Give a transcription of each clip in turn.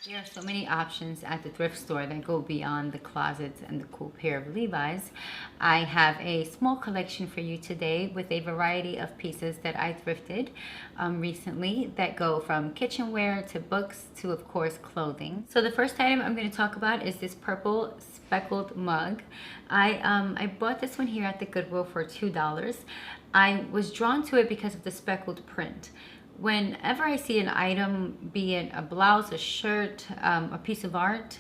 There are so many options at the thrift store that go beyond the closets and the cool pair of Levi's. I have a small collection for you today with a variety of pieces that I thrifted recently that go from kitchenware to books to, of course, clothing. So the first item I'm going to talk about is this purple speckled mug. I bought this one here at the Goodwill for $2. I was drawn to it because of the speckled print. Whenever I see an item, be it a blouse, a shirt, a piece of art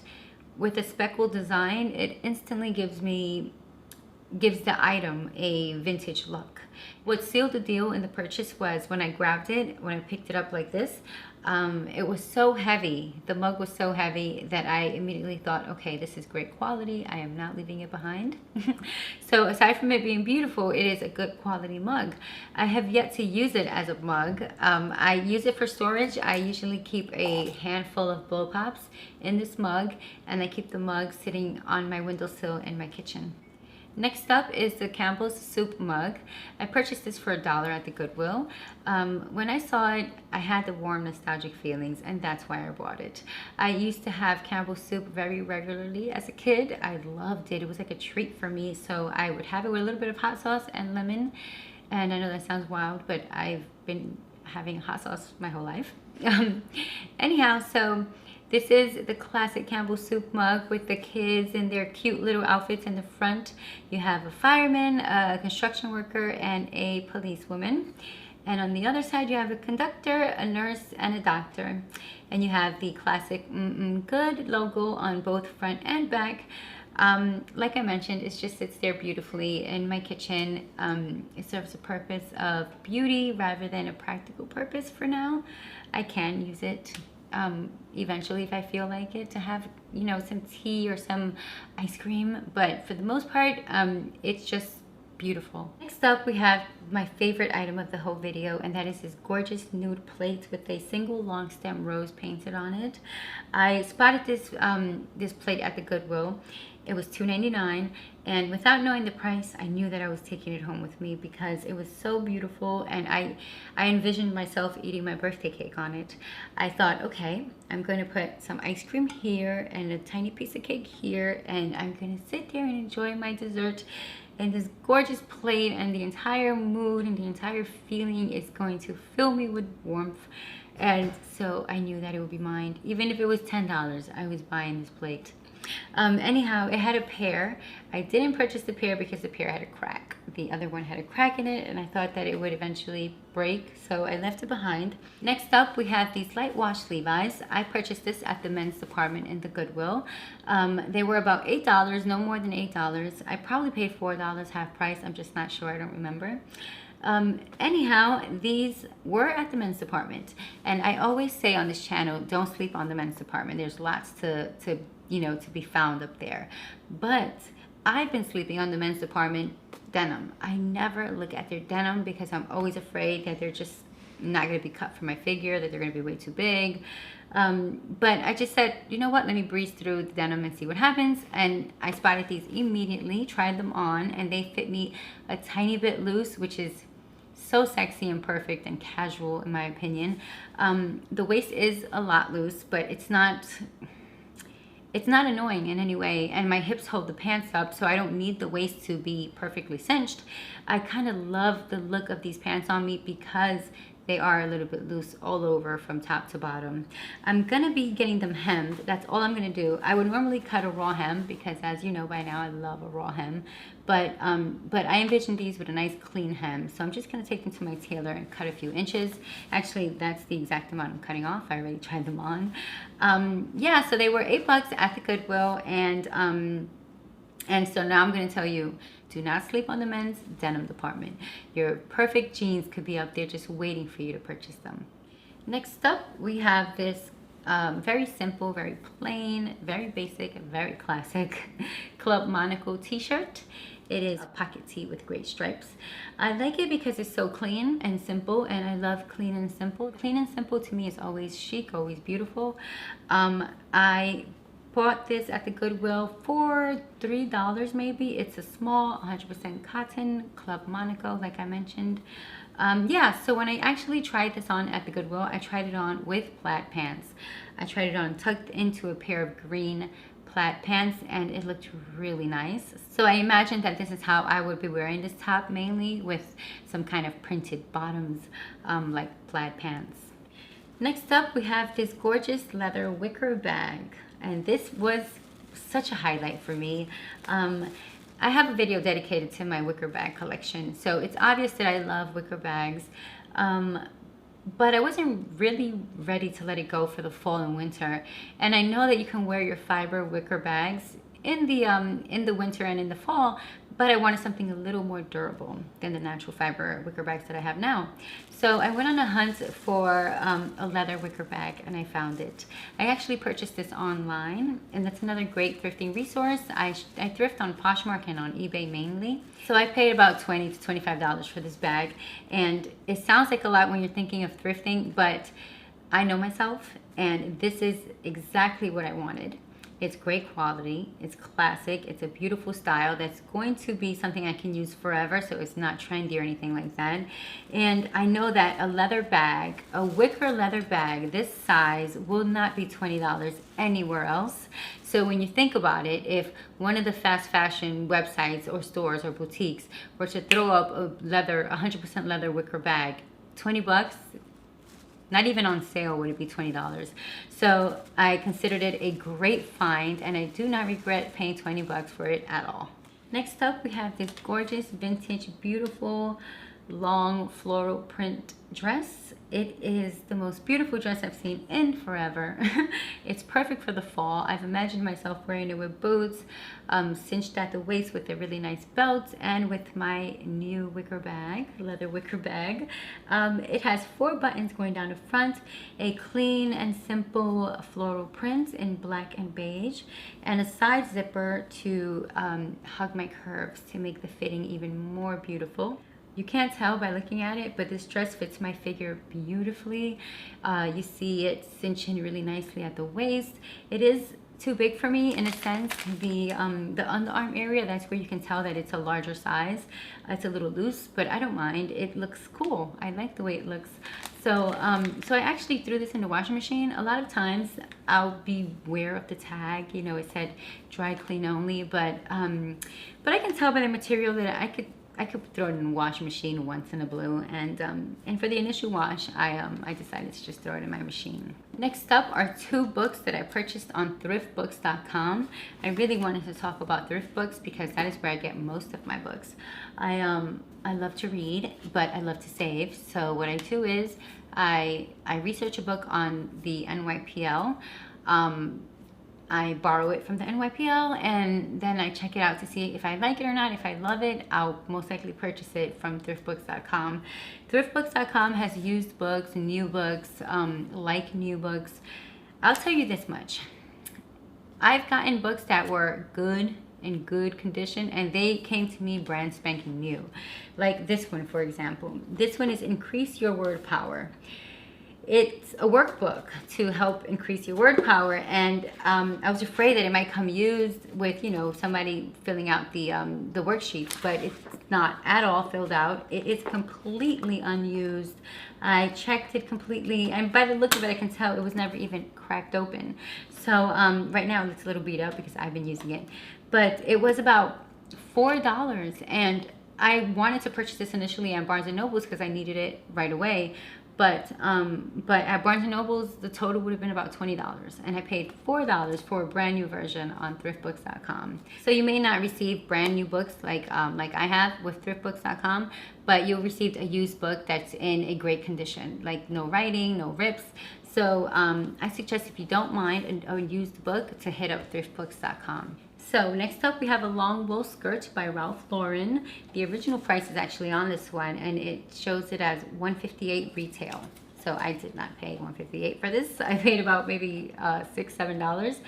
with a speckled design, it instantly gives the item a vintage look. What sealed the deal in the purchase was when I grabbed it, when I picked it up like this, it was so heavy. The mug was so heavy that I immediately thought, okay, this is great quality. I am not leaving it behind. So aside from it being beautiful, it is a good quality mug. I have yet to use it as a mug. I use it for storage. I usually keep a handful of blow pops in this mug, and I keep the mug sitting on my windowsill in my kitchen. Next up is the Campbell's soup mug. I purchased this for $1 at the Goodwill. When I saw it, I had the warm nostalgic feelings, and that's why I bought it. I used to have Campbell's soup very regularly as a kid. I loved it. It was like a treat for me, so I would have it with a little bit of hot sauce and lemon. And I know that sounds wild, but I've been having hot sauce my whole life. Anyhow, so this is the classic Campbell soup mug with the kids in their cute little outfits in the front. You have a fireman, a construction worker, and a policewoman. And on the other side, you have a conductor, a nurse, and a doctor. And you have the classic good logo on both front and back. Like I mentioned, it just sits there beautifully in my kitchen. It serves a purpose of beauty rather than a practical purpose for now. I can use it eventually if I feel like it, to have, you know, some tea or some ice cream, but for the most part it's just beautiful. Next up, we have my favorite item of the whole video, and that is this gorgeous nude plate with a single long stem rose painted on it. I spotted this plate at the Goodwill. It was $2.99, and without knowing the price, I knew that I was taking it home with me because it was so beautiful, and I envisioned myself eating my birthday cake on it. I thought, okay, I'm going to put some ice cream here and a tiny piece of cake here, and I'm going to sit there and enjoy my dessert in this gorgeous plate, and the entire mood and the entire feeling is going to fill me with warmth. And so I knew that it would be mine. Even if it was $10, I was buying this plate. Anyhow, it had a pear. I didn't purchase the pear because the pear had a crack. The other one had a crack in it, and I thought that it would eventually break, so I left it behind. Next up, we have these light wash Levi's. I purchased this at the men's department in the Goodwill. They were about $8, no more than $8. I probably paid $4 half price. I'm just not sure. I don't remember. Anyhow, these were at the men's department, and I always say on this channel, don't sleep on the men's department. There's lots to be found up there. But I've been sleeping on the men's department denim. I never look at their denim because I'm always afraid that they're just not going to be cut for my figure, that they're going to be way too big. But I just said, you know what, let me breeze through the denim and see what happens. And I spotted these immediately, tried them on, and they fit me a tiny bit loose, which is so sexy and perfect and casual in my opinion. The waist is a lot loose, but it's not annoying in any way, and my hips hold the pants up, so I don't need the waist to be perfectly cinched. I kind of love the look of these pants on me because they are a little bit loose all over from top to bottom. I'm gonna be getting them hemmed. That's all I'm gonna do. I would normally cut a raw hem because, as you know by now, I love a raw hem. But I envision these with a nice clean hem. So I'm just gonna take them to my tailor and cut a few inches. Actually, that's the exact amount I'm cutting off. I already tried them on. Yeah, so they were $8 at the Goodwill, and so now I'm going to tell you, do not sleep on the men's denim department. Your perfect jeans could be up there just waiting for you to purchase them. Next up, we have this very simple, very plain, very basic, very classic Club Monaco t-shirt. It is a pocket tee with great stripes. I like it because it's so clean and simple, and I love clean and simple. Clean and simple to me is always chic, always beautiful. I bought this at the Goodwill for $3 maybe. It's a small 100% cotton Club Monaco, like I mentioned. Yeah, so when I actually tried this on at the Goodwill, I tried it on with plaid pants. I tried it on tucked into a pair of green plaid pants, and it looked really nice. So I imagined that this is how I would be wearing this top, mainly with some kind of printed bottoms, like plaid pants. Next up, we have this gorgeous leather wicker bag, and this was such a highlight for me. I have a video dedicated to my wicker bag collection, so it's obvious that I love wicker bags, but I wasn't really ready to let it go for the fall and winter. And I know that you can wear your fiber wicker bags in the winter and in the fall, but I wanted something a little more durable than the natural fiber wicker bags that I have now. So I went on a hunt for a leather wicker bag, and I found it. I actually purchased this online, and that's another great thrifting resource. I thrift on Poshmark and on eBay mainly. So I paid about $20 to $25 for this bag, and it sounds like a lot when you're thinking of thrifting, but I know myself, and this is exactly what I wanted. It's great quality, it's classic, it's a beautiful style that's going to be something I can use forever, so it's not trendy or anything like that. And I know that a leather bag, a wicker leather bag this size, will not be $20 anywhere else. So when you think about it, if one of the fast fashion websites or stores or boutiques were to throw up a 100% leather wicker bag, 20 bucks, not even on sale would it be $20. So I considered it a great find, and I do not regret paying 20 bucks for it at all. Next up, we have this gorgeous vintage, beautiful, long floral print dress. It is the most beautiful dress I've seen in forever. It's perfect for the fall. I've imagined myself wearing it with boots, cinched at the waist with a really nice belt, and with my new wicker bag, leather wicker bag. It has 4 buttons going down the front, a clean and simple floral print in black and beige, and a side zipper to hug my curves to make the fitting even more beautiful. You can't tell by looking at it, but this dress fits my figure beautifully. You see it cinch in really nicely at the waist. It is too big for me in a sense. The underarm area, that's where you can tell that it's a larger size. It's a little loose, but I don't mind. It looks cool. I like the way it looks. So so I actually threw this in the washing machine. A lot of times I'll be aware of the tag, you know, it said dry clean only, but I can tell by the material that I could throw it in the washing machine once in a blue, and for the initial wash, I decided to just throw it in my machine. Next up are 2 books that I purchased on thriftbooks.com. I really wanted to talk about thrift books because that is where I get most of my books. I love to read, but I love to save. So what I do is I research a book on the NYPL. I borrow it from the NYPL, and then I check it out to see if I like it or not. If I love it, I'll most likely purchase it from thriftbooks.com. Thriftbooks.com has used books, new books, like new books. I'll tell you this much. I've gotten books that were good, in good condition, and they came to me brand spanking new. Like this one, for example. This one is Increase Your Word Power. It's a workbook to help increase your word power, and I was afraid that it might come used with, you know, somebody filling out the worksheets, but it's not at all filled out. It is completely unused. I checked it completely, and by the look of it, I can tell it was never even cracked open. So right now it looks a little beat up because I've been using it, but it was about $4, and I wanted to purchase this initially at Barnes & Noble's because I needed it right away. But at Barnes & Noble's, the total would have been about $20, and I paid $4 for a brand new version on thriftbooks.com. So you may not receive brand new books like I have with thriftbooks.com, but you'll receive a used book that's in a great condition, like no writing, no rips. So I suggest, if you don't mind a used book, to hit up thriftbooks.com. So next up, we have a long wool skirt by Ralph Lauren. The original price is actually on this one, and it shows it as $158 retail. So I did not pay $158 for this. I paid about maybe $6, $7.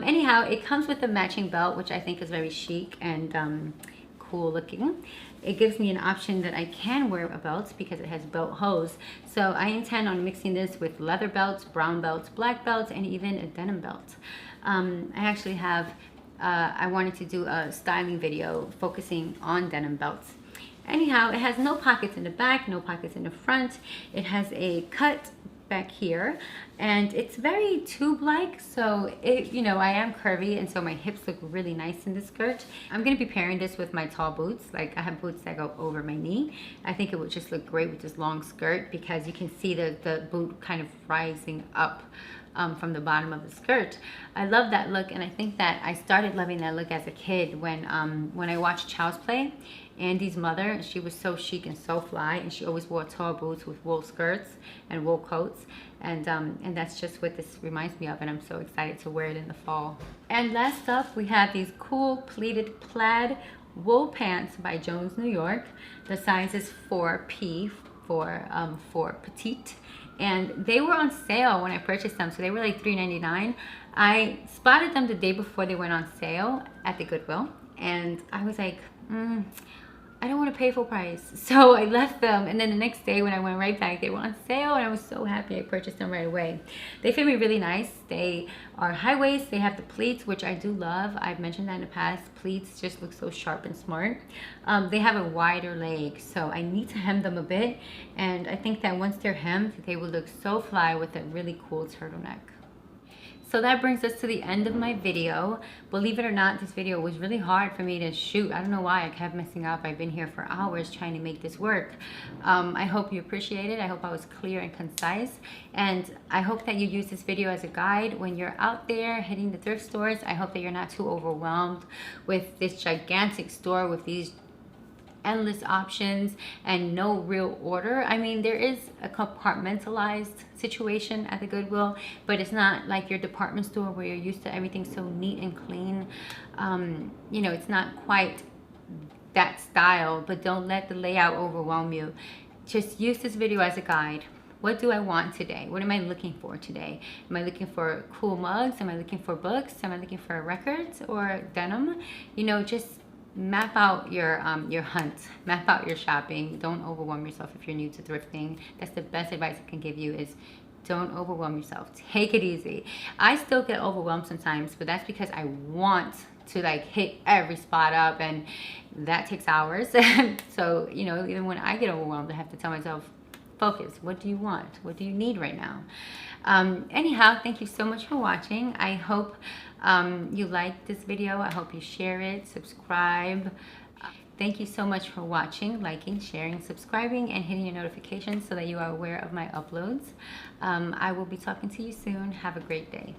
Anyhow, it comes with a matching belt, which I think is very chic and cool looking. it gives me an option that I can wear a belt because it has belt hose. So I intend on mixing this with leather belts, brown belts, black belts, and even a denim belt. I actually have, I wanted to do a styling video focusing on denim belts. Anyhow, it has no pockets in the back, no pockets in the front. It has a cut back here, and it's very tube-like, so it, you know, I am curvy, and so my hips look really nice in this skirt. I'm gonna be pairing this with my tall boots. Like, I have boots that go over my knee. I think it would just look great with this long skirt because you can see the boot kind of rising up from the bottom of the skirt. I love that look, and I think that I started loving that look as a kid when I watched Child's Play. Andy's mother, she was so chic and so fly, and she always wore tall boots with wool skirts and wool coats, and that's just what this reminds me of, and I'm so excited to wear it in the fall. And last up, we have these cool pleated plaid wool pants by Jones, New York. The size is 4P for petite, and they were on sale when I purchased them, so they were like $3.99. I spotted them the day before they went on sale at the Goodwill, and I was like, I don't want to pay full price. So I left them, and then the next day when I went right back, they were on sale, and I was so happy I purchased them right away. They fit me really nice. They are high waist. They have the pleats, which I do love. I've mentioned that in the past. Pleats just look so sharp and smart. They have a wider leg, so I need to hem them a bit, and I think that once they're hemmed, they will look so fly with a really cool turtleneck. So that brings us to the end of my video. Believe it or not, this video was really hard for me to shoot. I don't know why I kept messing up. I've been here for hours trying to make this work. I hope you appreciate it. I hope I was clear and concise. And I hope that you use this video as a guide when you're out there hitting the thrift stores. I hope that you're not too overwhelmed with this gigantic store with these endless options and no real order. I mean, there is a compartmentalized situation at the Goodwill, but it's not like your department store where you're used to everything so neat and clean. You know, it's not quite that style, but don't let the layout overwhelm you. Just use this video as a guide. What do I want today? What am I looking for today? Am I looking for cool mugs? Am I looking for books? Am I looking for records or denim? You know, just map out your hunt, map out your shopping. Don't overwhelm yourself if you're new to thrifting. That's the best advice I can give you, is don't overwhelm yourself. Take it easy. I still get overwhelmed sometimes, but that's because I want to like hit every spot up, and that takes hours. So, you know, even when I get overwhelmed, I have to tell myself, focus. What do you want? What do you need right now? Anyhow, thank you so much for watching. I hope you like this video. I hope you share it, subscribe. Thank you so much for watching, liking, sharing, subscribing, and hitting your notifications so that you are aware of my uploads. I will be talking to you soon. Have a great day.